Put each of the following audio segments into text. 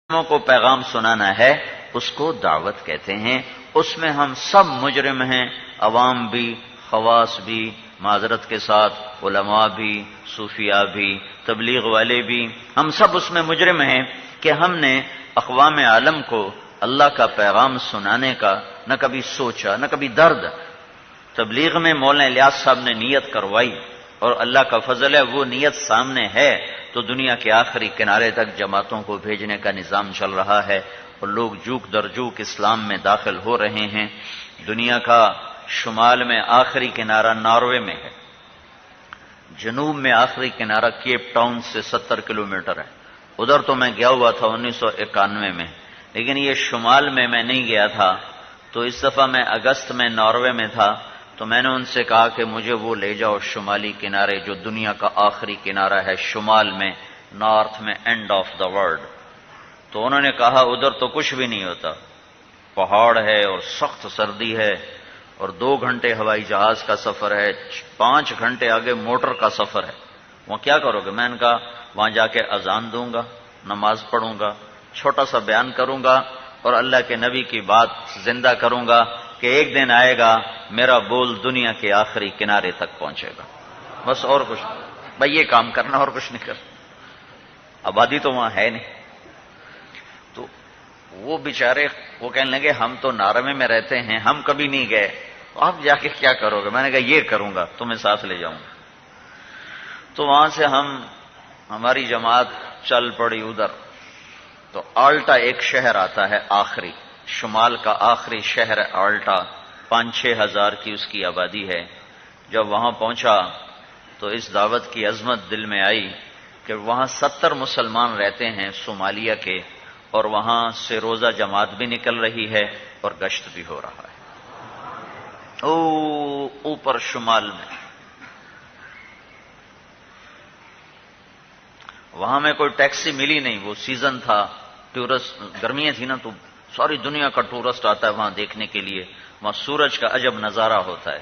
کو پیغام سنانا ہے، اس کو دعوت کہتے ہیں۔ اس میں ہم سب مجرم ہیں، عوام بھی، خواص بھی، معذرت کے ساتھ علماء بھی، صوفیاء بھی، تبلیغ والے بھی، ہم سب اس میں مجرم ہیں کہ ہم نے اقوام عالم کو اللہ کا پیغام سنانے کا نہ کبھی سوچا نہ کبھی درد۔ تبلیغ میں مولانا الیاس صاحب نے نیت کروائی اور اللہ کا فضل ہے وہ نیت سامنے ہے تو دنیا کے آخری کنارے تک جماعتوں کو بھیجنے کا نظام چل رہا ہے اور لوگ جوک در جوک اسلام میں داخل ہو رہے ہیں۔ دنیا کا شمال میں آخری کنارہ ناروے میں ہے، جنوب میں آخری کنارہ کیپ ٹاؤن سے 70 کلومیٹر ہے۔ ادھر تو میں گیا ہوا تھا 1991 میں، لیکن یہ شمال میں نہیں گیا تھا۔ تو اس دفعہ میں اگست میں ناروے میں تھا، تو میں نے ان سے کہا کہ مجھے وہ لے جاؤ شمالی کنارے، جو دنیا کا آخری کنارہ ہے شمال میں، نارتھ میں، اینڈ آف دا ورلڈ۔ تو انہوں نے کہا ادھر تو کچھ بھی نہیں ہوتا، پہاڑ ہے اور سخت سردی ہے اور 2 گھنٹے ہوائی جہاز کا سفر ہے، 5 گھنٹے آگے موٹر کا سفر ہے، وہاں کیا کرو گے؟ میں نے کہا وہاں جا کے اذان دوں گا، نماز پڑھوں گا، چھوٹا سا بیان کروں گا اور اللہ کے نبی کی بات زندہ کروں گا کہ ایک دن آئے گا میرا بول دنیا کے آخری کنارے تک پہنچے گا، بس اور کچھ بھائی یہ کام کرنا اور کچھ نہیں کرنا۔ آبادی تو وہاں ہے نہیں۔ تو وہ بیچارے وہ کہنے لگے ہم تو ناروے میں رہتے ہیں، ہم کبھی نہیں گئے، آپ جا کے کیا کرو گے؟ میں نے کہا یہ کروں گا، تمہیں ساتھ لے جاؤں گا۔ تو وہاں سے ہماری جماعت چل پڑی ادھر۔ تو آلٹا ایک شہر آتا ہے آخری، شمال کا آخری شہر آلٹا، 5-6 ہزار کی اس کی آبادی ہے۔ جب وہاں پہنچا تو اس دعوت کی عظمت دل میں آئی کہ وہاں 70 مسلمان رہتے ہیں صومالیہ کے، اور وہاں سے روزہ جماعت بھی نکل رہی ہے اور گشت بھی ہو رہا ہے اوپر شمال میں۔ وہاں میں کوئی ٹیکسی ملی نہیں، وہ سیزن تھا، ٹورسٹ گرمیاں تھی نا، تو ساری دنیا کا ٹورسٹ آتا ہے وہاں دیکھنے کے لیے، وہاں سورج کا عجب نظارہ ہوتا ہے۔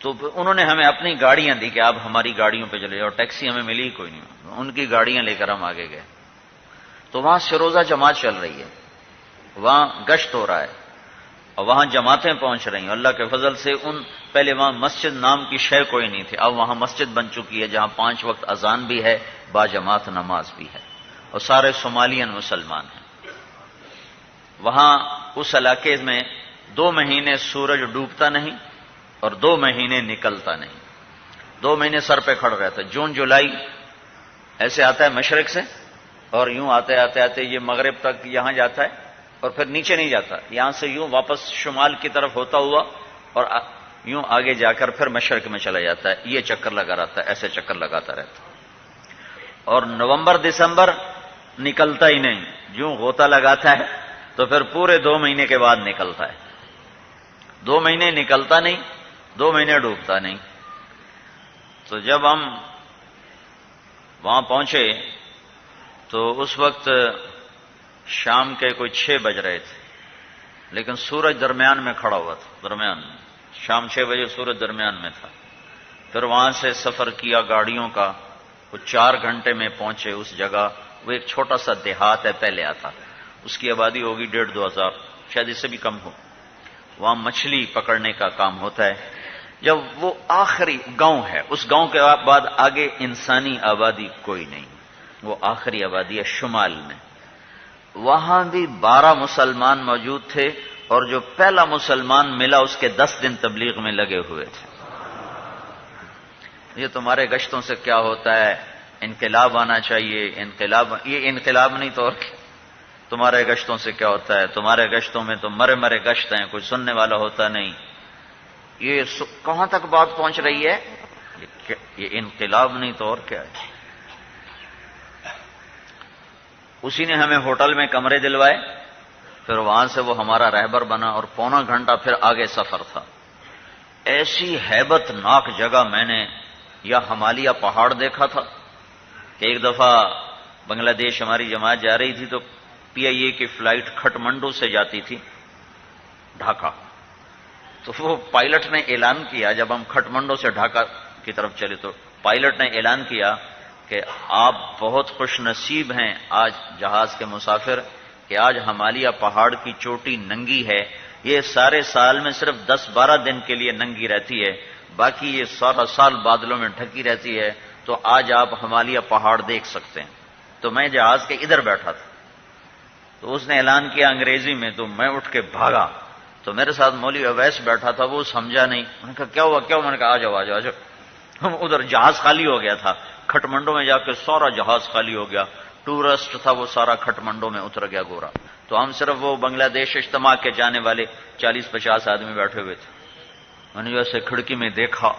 تو انہوں نے ہمیں اپنی گاڑیاں دی کہ آپ ہماری گاڑیوں پہ چلے جاؤ، ٹیکسی ہمیں ملی ہی کوئی نہیں، ان کی گاڑیاں لے کر ہم آگے گئے۔ تو وہاں سے روزہ جماعت چل رہی ہے، وہاں گشت ہو رہا ہے اور وہاں جماعتیں پہنچ رہی ہیں اللہ کے فضل سے۔ پہلے وہاں مسجد نام کی شے کوئی نہیں تھی، اب وہاں مسجد بن چکی ہے جہاں 5 وقت اذان بھی ہے، با جماعت نماز بھی ہے، اور سارے صومالین مسلمان ہیں۔ وہاں اس علاقے میں 2 مہینے سورج ڈوبتا نہیں اور 2 مہینے نکلتا نہیں، 2 مہینے سر پہ کھڑ رہتا ہے۔ جون جولائی ایسے آتا ہے مشرق سے اور یوں آتے یہ مغرب تک یہاں جاتا ہے اور پھر نیچے نہیں جاتا، یہاں سے یوں واپس شمال کی طرف ہوتا ہوا اور یوں آگے جا کر پھر مشرق میں چلا جاتا ہے، یہ چکر لگا رہتا ہے، ایسے چکر لگاتا رہتا ہے۔ اور نومبر دسمبر نکلتا ہی نہیں، یوں غوطہ لگاتا ہے تو پھر پورے 2 مہینے کے بعد نکلتا ہے، 2 مہینے نکلتا نہیں، 2 مہینے ڈوبتا نہیں۔ تو جب ہم وہاں پہنچے تو اس وقت شام کے کوئی 6 بج رہے تھے، لیکن سورج درمیان میں کھڑا ہوا تھا، درمیان میں، شام 6 بجے سورج درمیان میں تھا۔ پھر وہاں سے سفر کیا گاڑیوں کا، وہ 4 گھنٹے میں پہنچے اس جگہ۔ وہ ایک چھوٹا سا دیہات ہے، پہلے آتا، اس کی آبادی ہوگی 1,500-2 ہزار، شاید اس سے بھی کم ہو۔ وہاں مچھلی پکڑنے کا کام ہوتا ہے۔ جب وہ آخری گاؤں ہے، اس گاؤں کے بعد آگے انسانی آبادی کوئی نہیں، وہ آخری آبادی ہے شمال میں۔ وہاں بھی 12 مسلمان موجود تھے اور جو پہلا مسلمان ملا اس کے 10 دن تبلیغ میں لگے ہوئے تھے۔ یہ تمہارے گشتوں سے کیا ہوتا ہے؟ انقلاب آنا چاہیے، انقلاب، یہ انقلاب نہیں تو اور کیا؟ تمہارے گشتوں سے کیا ہوتا ہے؟ تمہارے گشتوں میں تو مرے مرے گشت ہیں، کوئی سننے والا ہوتا نہیں۔ یہ کہاں تک بات پہنچ رہی ہے؟ یہ انقلاب نہیں تو اور کیا ہے؟ اسی نے ہمیں ہوٹل میں کمرے دلوائے، پھر وہاں سے وہ ہمارا رہبر بنا اور 1.25 گھنٹہ پھر آگے سفر تھا۔ ایسی ہیبت ناک جگہ میں نے یا ہمالیہ پہاڑ دیکھا تھا کہ ایک دفعہ بنگلہ دیش ہماری جماعت جا رہی تھی تو PIA کی فلائٹ کھٹمنڈو سے جاتی تھی ڈھاکہ، تو وہ پائلٹ نے اعلان کیا، جب ہم کھٹمنڈو سے ڈھاکہ کی طرف چلے تو پائلٹ نے اعلان کیا کہ آپ بہت خوش نصیب ہیں آج جہاز کے مسافر کہ آج ہمالیہ پہاڑ کی چوٹی ننگی ہے، یہ سارے سال میں صرف 10-12 دن کے لیے ننگی رہتی ہے، باقی یہ سارا سال بادلوں میں ڈھکی رہتی ہے، تو آج آپ ہمالیہ پہاڑ دیکھ سکتے ہیں۔ تو میں جہاز کے ادھر بیٹھا تھا، تو اس نے اعلان کیا انگریزی میں، تو میں اٹھ کے بھاگا، تو میرے ساتھ مولوی اویس بیٹھا تھا، وہ سمجھا نہیں، انہوں نے کہا کیا ہوا کیا ہوا، میں نے کہا آ جاؤ آ جاؤ آ جاؤ۔ ہم ادھر جہاز خالی ہو گیا تھا، کھٹمنڈو میں جا کے سارا جہاز خالی ہو گیا، ٹورسٹ تھا وہ سارا کھٹمنڈو میں اتر گیا گورا، تو ہم صرف وہ بنگلہ دیش اجتماع کے جانے والے 40-50 آدمی بیٹھے ہوئے تھے۔ میں نے جیسے کھڑکی میں دیکھا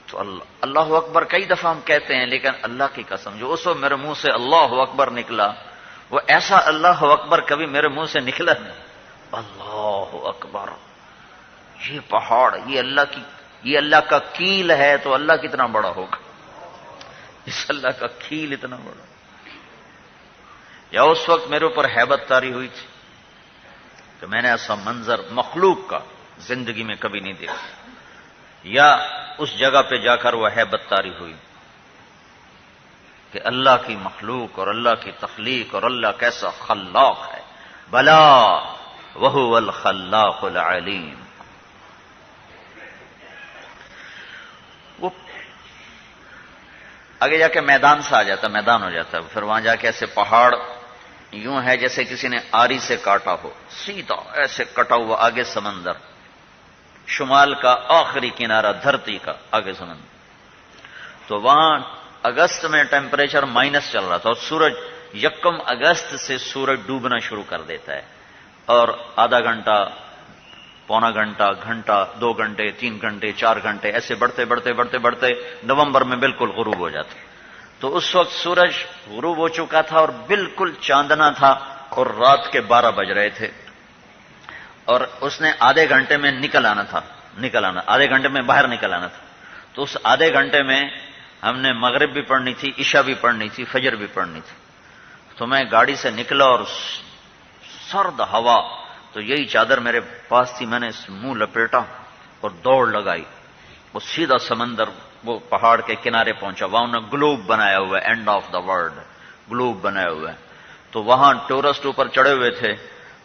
تو اللہ اکبر کئی دفعہ ہم کہتے ہیں، لیکن اللہ کی قسم جو اس وقت میرے منہ سے اللہ اکبر نکلا، وہ ایسا اللہ اکبر کبھی میرے منہ سے نکلا نہیں۔ اللہ اکبر، یہ پہاڑ، یہ اللہ کا کیل ہے، تو اللہ کتنا بڑا ہوگا، اس اللہ کا کیل اتنا بڑا۔ یا اس وقت میرے اوپر ہیبت طاری ہوئی تھی کہ میں نے ایسا منظر مخلوق کا زندگی میں کبھی نہیں دیکھا، یا اس جگہ پہ جا کر وہ ہیبت طاری ہوئی کہ اللہ کی مخلوق اور اللہ کی تخلیق اور اللہ کیسا خلاق ہے، بلا وہو الخلاق العلیم۔ وہ آگے جا کے میدان سے آ جاتا، میدان ہو جاتا ہے، پھر وہاں جا کے ایسے پہاڑ یوں ہے جیسے کسی نے آری سے کاٹا ہو، سیدھا ایسے کٹا ہوا، آگے سمندر، شمال کا آخری کنارہ دھرتی کا، آگے سمندر۔ تو وہاں اگست میں ٹیمپریچر مائنس چل رہا تھا، اور سورج 1 اگست سے سورج ڈوبنا شروع کر دیتا ہے، اور آدھا گھنٹہ، پونا گھنٹہ، گھنٹہ، 2 گھنٹے، 3 گھنٹے، 4 گھنٹے ایسے بڑھتے بڑھتے بڑھتے بڑھتے نومبر میں بالکل غروب ہو جاتا۔ تو اس وقت سورج غروب ہو چکا تھا اور بالکل چاندنا تھا، اور رات کے 12 بج رہے تھے، اور اس نے آدھے گھنٹے میں نکل آنا، آدھے گھنٹے میں باہر نکل آنا تھا۔ تو اس آدھے گھنٹے میں ہم نے مغرب بھی پڑھنی تھی، عشاء بھی پڑھنی تھی، فجر بھی پڑھنی تھی۔ تو میں گاڑی سے نکلا اور سرد ہوا، تو یہی چادر میرے پاس تھی، میں نے منہ لپیٹا اور دوڑ لگائی، وہ سیدھا سمندر، وہ پہاڑ کے کنارے پہنچا، وہاں انہوں نے گلوب بنایا ہوا ہے، and of the world Globe بنایا ہوا ہے۔ تو وہاں ٹورسٹ اوپر چڑھے ہوئے تھے،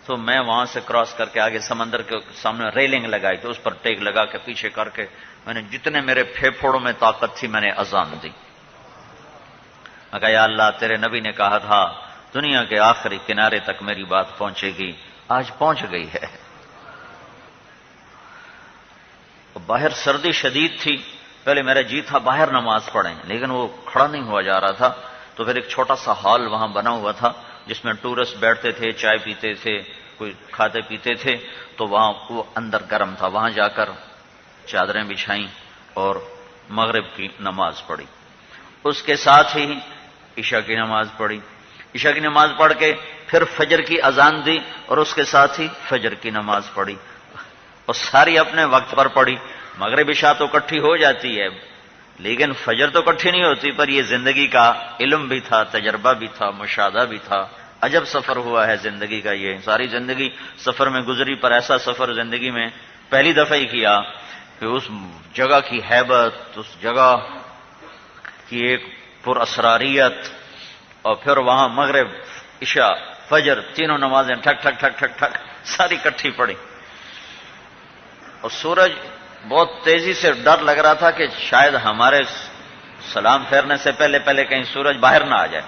تو میں وہاں سے کراس کر کے آگے سمندر کے سامنے ریلنگ لگائی، تو اس پر ٹیک لگا کے پیچھے کر کے میں نے جتنے میرے پھیپھڑوں میں طاقت تھی میں نے اذان دی۔ میں کہا یا اللہ، تیرے نبی نے کہا تھا دنیا کے آخری کنارے تک میری بات پہنچے گی، آج پہنچ گئی ہے۔ باہر سردی شدید تھی، پہلے میرا جی تھا باہر نماز پڑھیں، لیکن وہ کھڑا نہیں ہوا جا رہا تھا، تو پھر ایک چھوٹا سا ہال وہاں بنا ہوا تھا جس میں ٹورسٹ بیٹھتے تھے، چائے پیتے تھے، کوئی کھاتے پیتے تھے، تو وہاں وہ اندر گرم تھا، وہاں جا کر چادریں بچھائیں اور مغرب کی نماز پڑھی، اس کے ساتھ ہی عشاء کی نماز پڑھی، عشاء کی نماز پڑھ کے پھر فجر کی اذان دی، اور اس کے ساتھ ہی فجر کی نماز پڑھی، اور ساری اپنے وقت پر پڑھی۔ مغرب عشاء تو اکٹھی ہو جاتی ہے، لیکن فجر تو اکٹھی نہیں ہوتی، پر یہ زندگی کا علم بھی تھا، تجربہ بھی تھا، مشاہدہ بھی تھا، عجب سفر ہوا ہے زندگی کا، یہ ساری زندگی سفر میں گزری، پر ایسا سفر زندگی میں پہلی دفعہ ہی کیا کہ اس جگہ کی ہیبت، اس جگہ کی ایک پر اسراریت، اور پھر وہاں مغرب عشاء فجر تینوں نمازیں ٹھک ٹھک ٹھک ٹھک ٹھک ساری اکٹھی پڑی، اور سورج بہت تیزی سے، ڈر لگ رہا تھا کہ شاید ہمارے سلام پھیرنے سے پہلے پہلے کہیں سورج باہر نہ آ جائے۔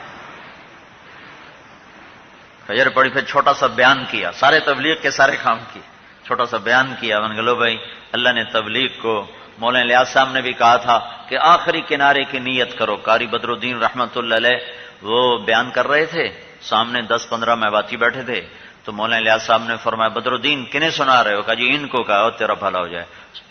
فجر پڑی، پھر چھوٹا سا بیان کیا، سارے تبلیغ کے سارے کام کیے، چھوٹا سا بیان کیا، من گلو بھائی اللہ نے تبلیغ کو، مولانا الیاس صاحب نے بھی کہا تھا کہ آخری کنارے کی نیت کرو، قاری بدر الدین رحمت اللہ علیہ وہ بیان کر رہے تھے، سامنے 10-15 میواتی بیٹھے تھے، تو مولانا الیاس صاحب نے فرمایا بدر الدین کنہیں سنا رہے ہو؟ کہا جی ان کو، کہا اور تیرا بھلا ہو جائے،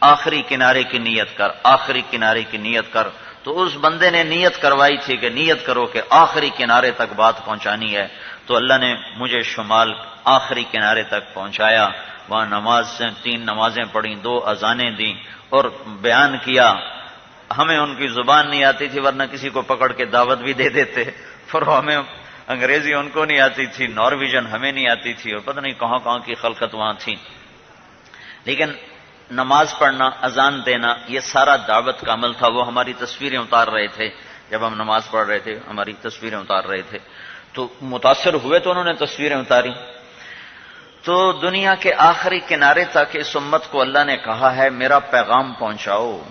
آخری کنارے کی نیت کر، آخری کنارے کی نیت کر۔ تو اس بندے نے نیت کروائی تھی کہ نیت کرو کہ آخری کنارے تک بات پہنچانی ہے، تو اللہ نے مجھے شمال آخری کنارے تک پہنچایا، وہاں نماز سے 3 نمازیں پڑھیں، 2 اذانیں دیں اور بیان کیا۔ ہمیں ان کی زبان نہیں آتی تھی، ورنہ کسی کو پکڑ کے دعوت بھی دے دیتے، پر ہمیں انگریزی ان کو نہیں آتی تھی، نارویجن ہمیں نہیں آتی تھی، اور پتہ نہیں کہاں کہاں کی خلقت وہاں تھی، لیکن نماز پڑھنا، اذان دینا، یہ سارا دعوت کا عمل تھا۔ وہ ہماری تصویریں اتار رہے تھے جب ہم نماز پڑھ رہے تھے ہماری تصویریں اتار رہے تھے تو متاثر ہوئے تو انہوں نے تصویریں اتاری. تو دنیا کے آخری کنارے تک اس امت کو اللہ نے کہا ہے میرا پیغام پہنچاؤ.